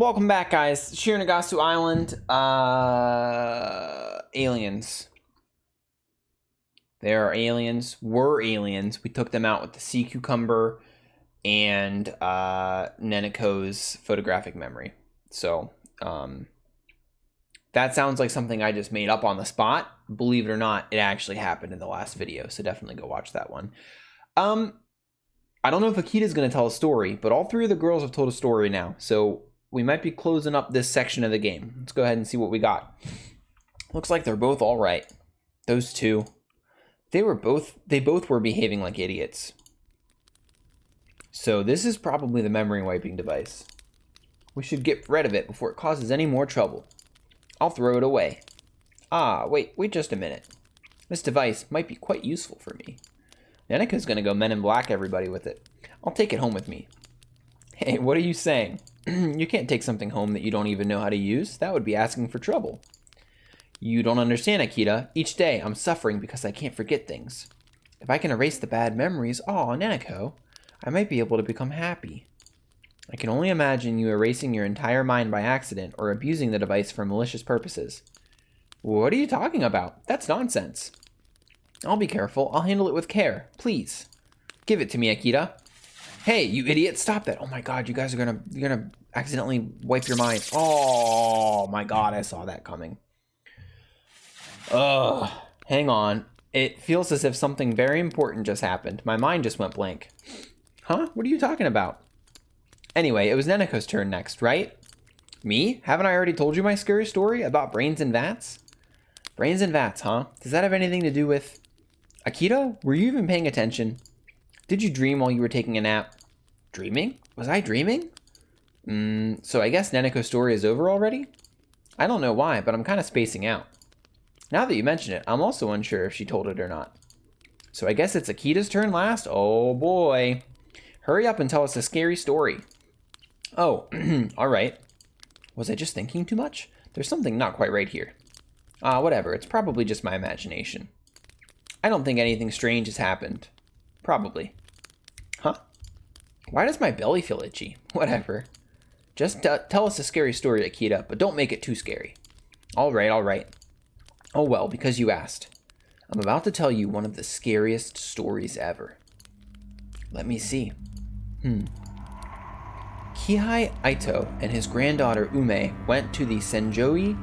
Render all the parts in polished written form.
Welcome back, guys. Shironagasu Island. Aliens. There are aliens. Were aliens. We took them out with the sea cucumber and Neneko's photographic memory. So, that sounds like something I just made up on the spot. Believe it or not, it actually happened in the last video. So definitely go watch that one. I don't know if Ikeda's going to tell a story, but all three of the girls have told a story now. So we might be closing up this section of the game. Let's go ahead and see what we got. Looks like they're both all right. Those two. They both were behaving like idiots. So this is probably the memory wiping device. We should get rid of it before it causes any more trouble. I'll throw it away. Wait just a minute. This device might be quite useful for me. Neneka's gonna go Men in Black everybody with it. I'll take it home with me. Hey, what are you saying? You can't take something home that you don't even know how to use. That would be asking for trouble. You don't understand, Ikeda. Each day, I'm suffering because I can't forget things. If I can erase the bad memories, Neneko, I might be able to become happy. I can only imagine you erasing your entire mind by accident or abusing the device for malicious purposes. What are you talking about? That's nonsense. I'll be careful. I'll handle it with care. Please. Give it to me, Ikeda. Hey, you idiot, stop that. Oh my god, you guys are you're gonna accidentally wipe your mind. Oh my god, I saw that coming. Ugh, hang on. It feels as if something very important just happened. My mind just went blank. Huh? What are you talking about? Anyway, it was Neneko's turn next, right? Me? Haven't I already told you my scary story about brains and vats? Brains and vats, huh? Does that have anything to do with... Ikeda, were you even paying attention? Did you dream while you were taking a nap? Dreaming? Was I dreaming? So I guess Neneko's story is over already? I don't know why, but I'm kind of spacing out. Now that you mention it, I'm also unsure if she told it or not. So I guess it's Ikeda's turn last? Oh boy. Hurry up and tell us a scary story. Oh, alright. Was I just thinking too much? There's something not quite right here. Whatever, it's probably just my imagination. I don't think anything strange has happened. Probably. Huh? Why does my belly feel itchy? Whatever. Just tell us a scary story, Ikeda, but don't make it too scary. Alright. Oh well, because you asked. I'm about to tell you one of the scariest stories ever. Let me see. Kihei Aito and his granddaughter Ume went to the Senzoji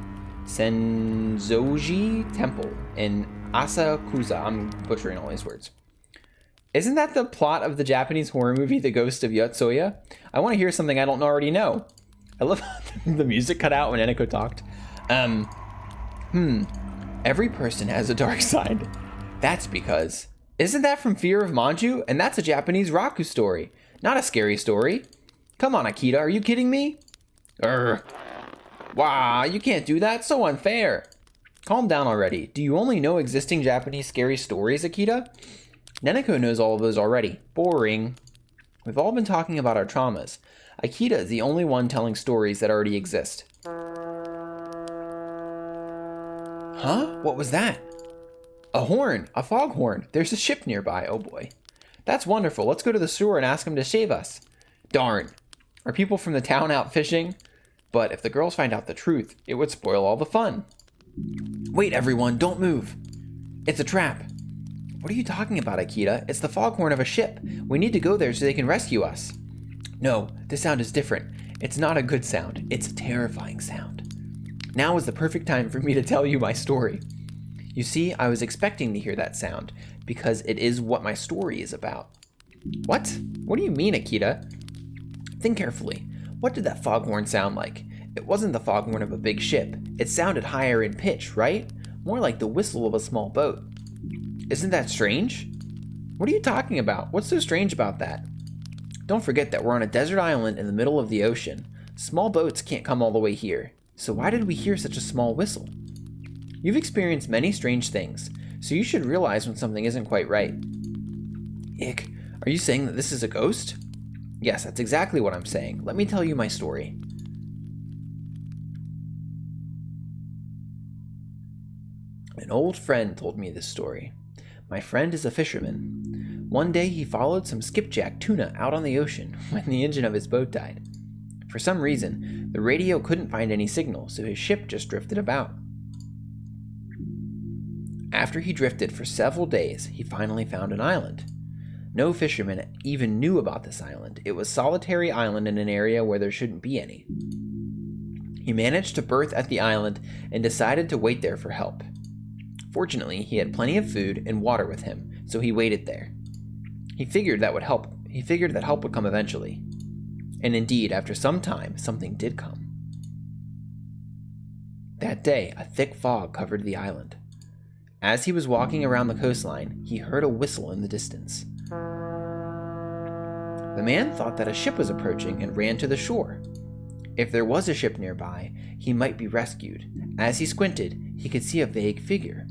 Temple in Asakusa. I'm butchering all these words. Isn't that the plot of the Japanese horror movie, The Ghost of Yotsuya? I want to hear something I don't already know. I love how the music cut out when Eneko talked. Every person has a dark side. That's because... Isn't that from Fear of Manju? And that's a Japanese Raku story, not a scary story. Come on, Ikeda, are you kidding me? Wow, you can't do that, so unfair. Calm down already. Do you only know existing Japanese scary stories, Ikeda? Neneko knows all of those already. Boring. We've all been talking about our traumas. Ikeda is the only one telling stories that already exist. Huh? What was that? A horn. A foghorn. There's a ship nearby. Oh boy. That's wonderful. Let's go to the sewer and ask him to save us. Darn. Are people from the town out fishing? But if the girls find out the truth, it would spoil all the fun. Wait, everyone. Don't move. It's a trap. What are you talking about, Ikeda? It's the foghorn of a ship. We need to go there so they can rescue us. No, this sound is different. It's not a good sound. It's a terrifying sound. Now is the perfect time for me to tell you my story. You see, I was expecting to hear that sound because it is what my story is about. What? What do you mean, Ikeda? Think carefully. What did that foghorn sound like? It wasn't the foghorn of a big ship. It sounded higher in pitch, right? More like the whistle of a small boat. Isn't that strange? What are you talking about? What's so strange about that? Don't forget that we're on a desert island in the middle of the ocean. Small boats can't come all the way here. So why did we hear such a small whistle? You've experienced many strange things, so you should realize when something isn't quite right. Ick, are you saying that this is a ghost? Yes, that's exactly what I'm saying. Let me tell you my story. An old friend told me this story. My friend is a fisherman. One day he followed some skipjack tuna out on the ocean when the engine of his boat died. For some reason, the radio couldn't find any signal, so his ship just drifted about. After he drifted for several days, he finally found an island. No fisherman even knew about this island. It was a solitary island in an area where there shouldn't be any. He managed to berth at the island and decided to wait there for help. Fortunately, he had plenty of food and water with him, so he waited there. He figured that help would come eventually. And indeed, after some time, something did come. That day, a thick fog covered the island. As he was walking around the coastline, he heard a whistle in the distance. The man thought that a ship was approaching and ran to the shore. If there was a ship nearby, he might be rescued. As he squinted, he could see a vague figure.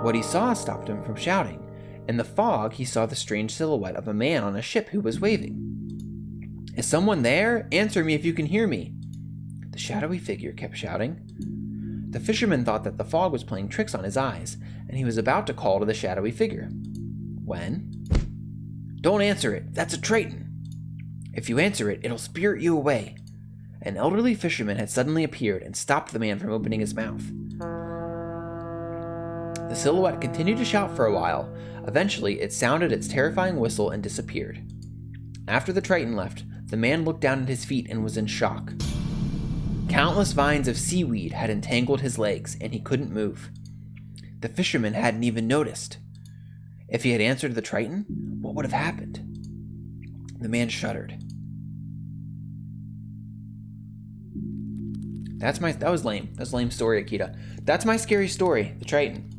What he saw stopped him from shouting. In the fog, he saw the strange silhouette of a man on a ship who was waving. "Is someone there? Answer me if you can hear me." The shadowy figure kept shouting. The fisherman thought that the fog was playing tricks on his eyes, and he was about to call to the shadowy figure. When? "Don't answer it. That's a triton. If you answer it, it'll spirit you away." An elderly fisherman had suddenly appeared and stopped the man from opening his mouth. The silhouette continued to shout for a while. Eventually, it sounded its terrifying whistle and disappeared. After the triton left, the man looked down at his feet and was in shock. Countless vines of seaweed had entangled his legs, and he couldn't move. The fisherman hadn't even noticed. If he had answered the triton, what would have happened? The man shuddered. That was lame. That's a lame story, Ikeda. That's my scary story, the triton.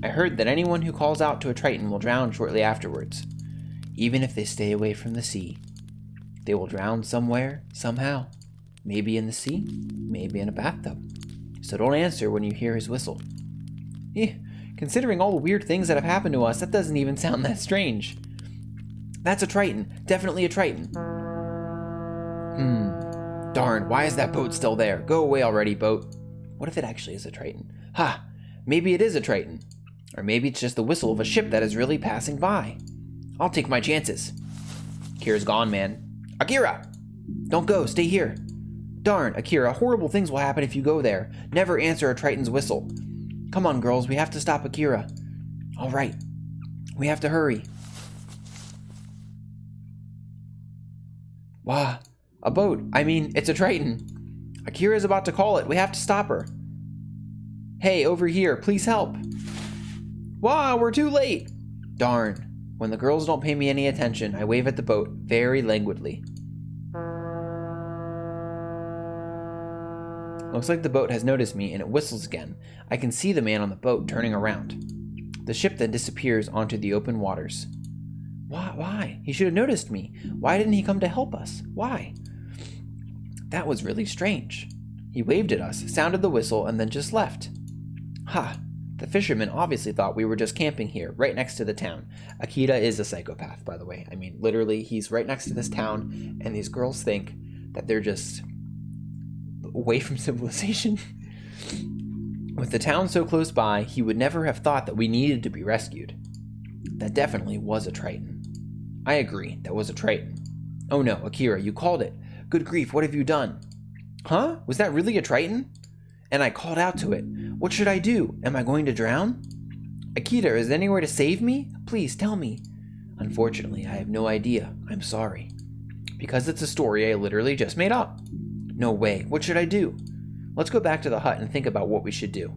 I heard that anyone who calls out to a triton will drown shortly afterwards. Even if they stay away from the sea, they will drown somewhere, somehow. Maybe in the sea, maybe in a bathtub. So don't answer when you hear his whistle. Considering all the weird things that have happened to us, that doesn't even sound that strange. That's a triton. Definitely a triton. Darn, why is that boat still there? Go away already, boat. What if it actually is a triton? Maybe it is a triton. Or maybe it's just the whistle of a ship that is really passing by. I'll take my chances. Akira's gone, man. Akira! Don't go, stay here. Darn, Akira, horrible things will happen if you go there. Never answer a triton's whistle. Come on, girls, we have to stop Akira. All right, we have to hurry. Wow, a boat. It's a triton. Akira's about to call it. We have to stop her. Hey, over here, please help. Wow, we're too late. Darn. When the girls don't pay me any attention, I wave at the boat very languidly. Looks like the boat has noticed me and it whistles again. I can see the man on the boat turning around. The ship then disappears onto the open waters. Why? He should have noticed me. Why didn't he come to help us? Why? That was really strange. He waved at us, sounded the whistle, and then just left. The fisherman obviously thought we were just camping here, right next to the town. Ikeda is a psychopath, by the way. Literally, he's right next to this town, and these girls think that they're just away from civilization. With the town so close by, he would never have thought that we needed to be rescued. That definitely was a triton. I agree, that was a triton. Oh no, Akira, you called it. Good grief, what have you done? Huh? Was that really a triton? And I called out to it. What should I do? Am I going to drown? Ikeda, is there anywhere to save me? Please tell me. Unfortunately, I have no idea. I'm sorry. Because it's a story I literally just made up. No way. What should I do? Let's go back to the hut and think about what we should do.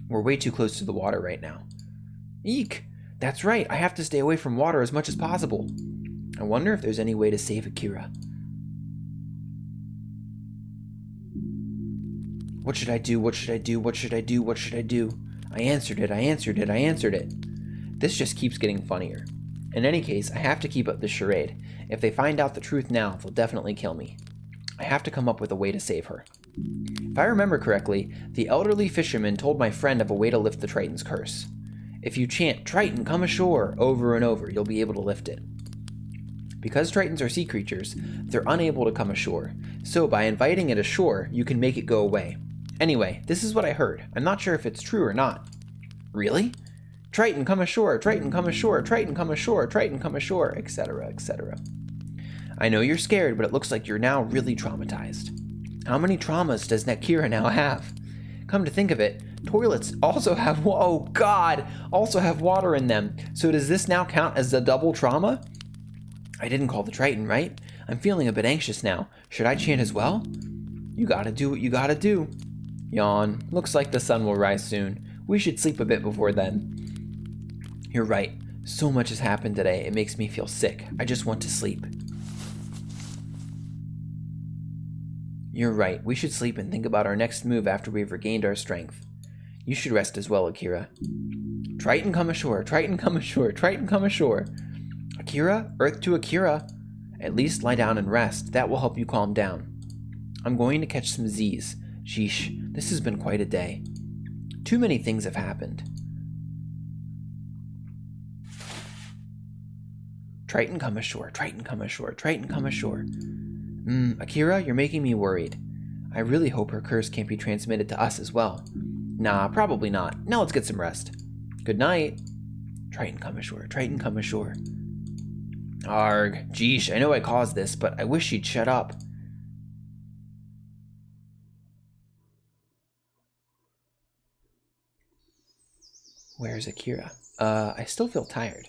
We're way too close to the water right now. Eek! That's right. I have to stay away from water as much as possible. I wonder if there's any way to save Akira. What should I do? What should I do? What should I do? What should I do? I answered it. This just keeps getting funnier. In any case, I have to keep up this charade. If they find out the truth now, they'll definitely kill me. I have to come up with a way to save her. If I remember correctly, the elderly fisherman told my friend of a way to lift the Triton's curse. If you chant, "Triton, come ashore," over and over, you'll be able to lift it. Because Tritons are sea creatures, they're unable to come ashore, so by inviting it ashore, you can make it go away. Anyway, this is what I heard. I'm not sure if it's true or not. Really? Triton, come ashore, Triton, come ashore, Triton, come ashore, Triton, come ashore, etc., etc. I know you're scared, but it looks like you're now really traumatized. How many traumas does Akira now have? Come to think of it, toilets also have, oh god, also have water in them. So does this now count as a double trauma? I didn't call the Triton, right? I'm feeling a bit anxious now. Should I chant as well? You gotta do what you gotta do. Yawn. Looks like the sun will rise soon. We should sleep a bit before then. You're right. So much has happened today. It makes me feel sick. I just want to sleep. You're right. We should sleep and think about our next move after we've regained our strength. You should rest as well, Akira. Triton, come ashore. Triton, come ashore. Triton, come ashore. Akira? Earth to Akira. At least lie down and rest. That will help you calm down. I'm going to catch some Z's. Sheesh, this has been quite a day. Too many things have happened. Triton, come ashore. Triton, come ashore. Triton, come ashore. Akira, you're making me worried. I really hope her curse can't be transmitted to us as well. Nah, probably not. Now let's get some rest. Good night. Triton, come ashore. Triton, come ashore. Arg. Geesh, I know I caused this, but I wish she'd shut up. Where's Akira? I still feel tired.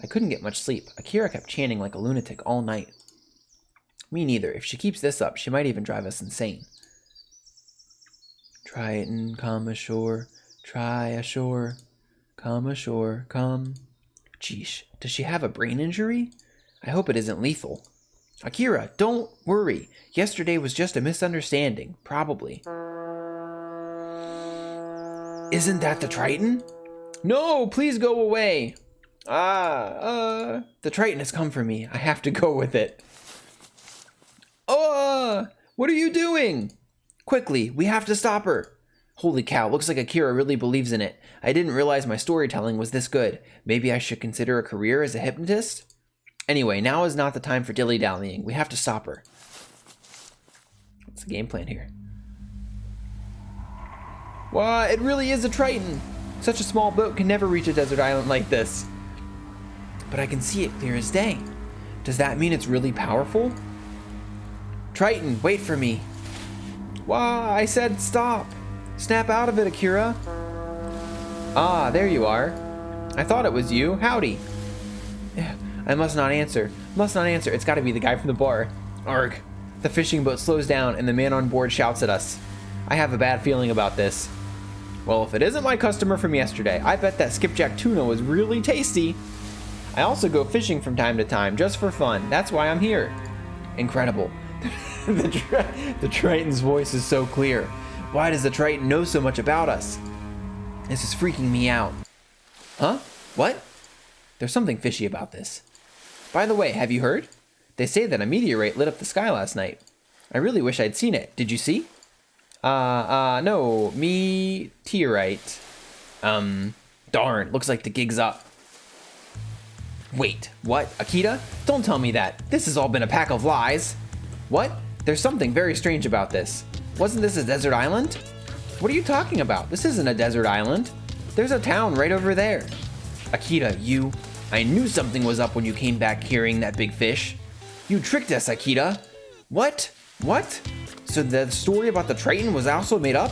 I couldn't get much sleep. Akira kept chanting like a lunatic all night. Me neither. If she keeps this up, she might even drive us insane. Triton, come ashore. Try ashore. Come ashore, come. Geesh, does she have a brain injury? I hope it isn't lethal. Akira, don't worry. Yesterday was just a misunderstanding. Probably. Isn't that the Triton? No, please go away. The Triton has come for me. I have to go with it. What are you doing? Quickly, we have to stop her. Holy cow, looks like Akira really believes in it. I didn't realize my storytelling was this good. Maybe I should consider a career as a hypnotist? Anyway, now is not the time for dilly-dallying. We have to stop her. What's the game plan here? Wow, it really is a Triton. Such a small boat can never reach a desert island like this. But I can see it clear as day. Does that mean it's really powerful? Triton, wait for me. Why, I said stop. Snap out of it, Akira. Ah, there you are. I thought it was you. Howdy. I must not answer. Must not answer. It's got to be the guy from the bar. Arg. The fishing boat slows down and the man on board shouts at us. I have a bad feeling about this. Well, if it isn't my customer from yesterday, I bet that skipjack tuna was really tasty. I also go fishing from time to time, just for fun. That's why I'm here. Incredible. The Triton's voice is so clear. Why does the Triton know so much about us? This is freaking me out. Huh? What? There's something fishy about this. By the way, have you heard? They say that a meteorite lit up the sky last night. I really wish I'd seen it. Did you see? No, meteorite. Darn, looks like the gig's up. Wait, what? Ikeda? Don't tell me that. This has all been a pack of lies. What? There's something very strange about this. Wasn't this a desert island? What are you talking about? This isn't a desert island. There's a town right over there. Ikeda, I knew something was up when you came back carrying that big fish. You tricked us, Ikeda. What? What? So the story about the Triton was also made up?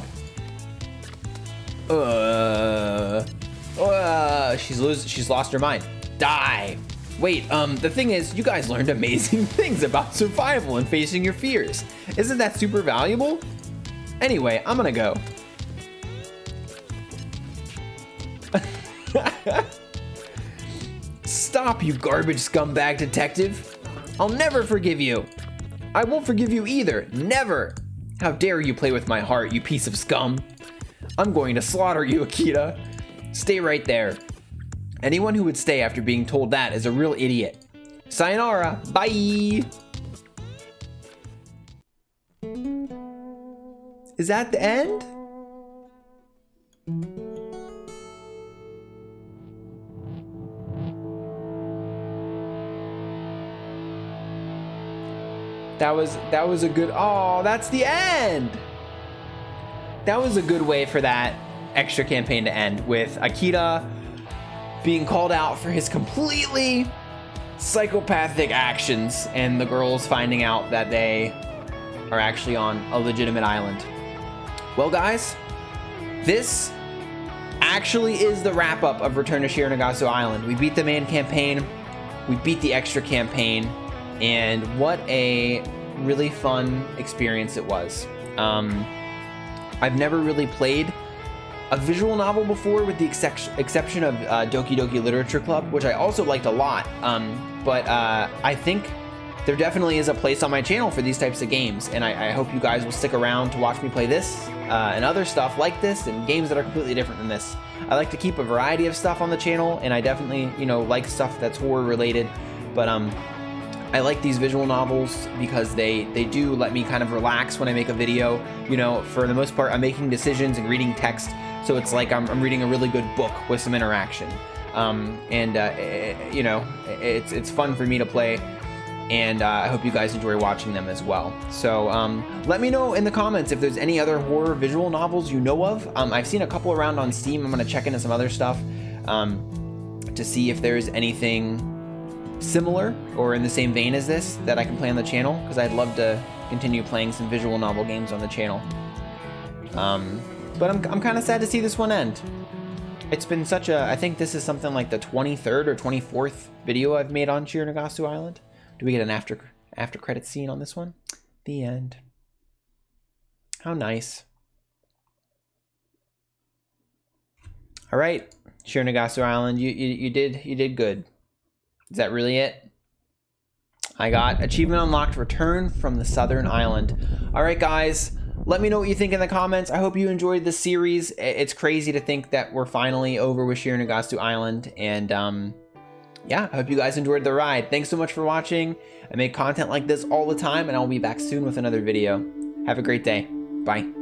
She's lost her mind. Die. Wait, the thing is, you guys learned amazing things about survival and facing your fears. Isn't that super valuable? Anyway, I'm gonna go. Stop, you garbage scumbag detective. I'll never forgive you. I won't forgive you either. Never. How dare you play with my heart, you piece of scum. I'm going to slaughter you, Ikeda. Stay right there. Anyone who would stay after being told that is a real idiot. Sayonara. Bye. Is that the end? That was a good, oh, that's the end. That was a good way for that extra campaign to end, with Ikeda being called out for his completely psychopathic actions and the girls finding out that they are actually on a legitimate island. Well, guys, this actually is the wrap-up of Return to Shironagasu Island. We beat the main campaign, we beat the extra campaign, and what a really fun experience it was. I've never really played a visual novel before, with the exception of Doki Doki Literature Club, which I also liked a lot. But I think there definitely is a place on my channel for these types of games, and I hope you guys will stick around to watch me play this and other stuff like this, and games that are completely different than this. I like to keep a variety of stuff on the channel, and I definitely, you know, like stuff that's horror related, but I like these visual novels because they do let me kind of relax when I make a video. You know, for the most part, I'm making decisions and reading text, so it's like I'm reading a really good book with some interaction. You know, it's fun for me to play, and I hope you guys enjoy watching them as well. So let me know in the comments if there's any other horror visual novels you know of. I've seen a couple around on Steam. I'm gonna check into some other stuff to see if there's anything similar or in the same vein as this that I can play on the channel, because I'd love to continue playing some visual novel games on the channel. But I'm kind of sad to see this one end. It's been such a, I think this is something like the 23rd or 24th video I've made on Shironagasu Island. Do we get an after credit scene on this one? The end. How nice. All right, Shironagasu Island, you did good. Is that really it? I got achievement unlocked, return from the southern island. All right, guys, let me know what you think in the comments. I hope you enjoyed this series. It's crazy to think that we're finally over with Shironagasu Island, and yeah, I hope you guys enjoyed the ride. Thanks so much for watching. I make content like this all the time, and I'll be back soon with another video. Have a great day. Bye.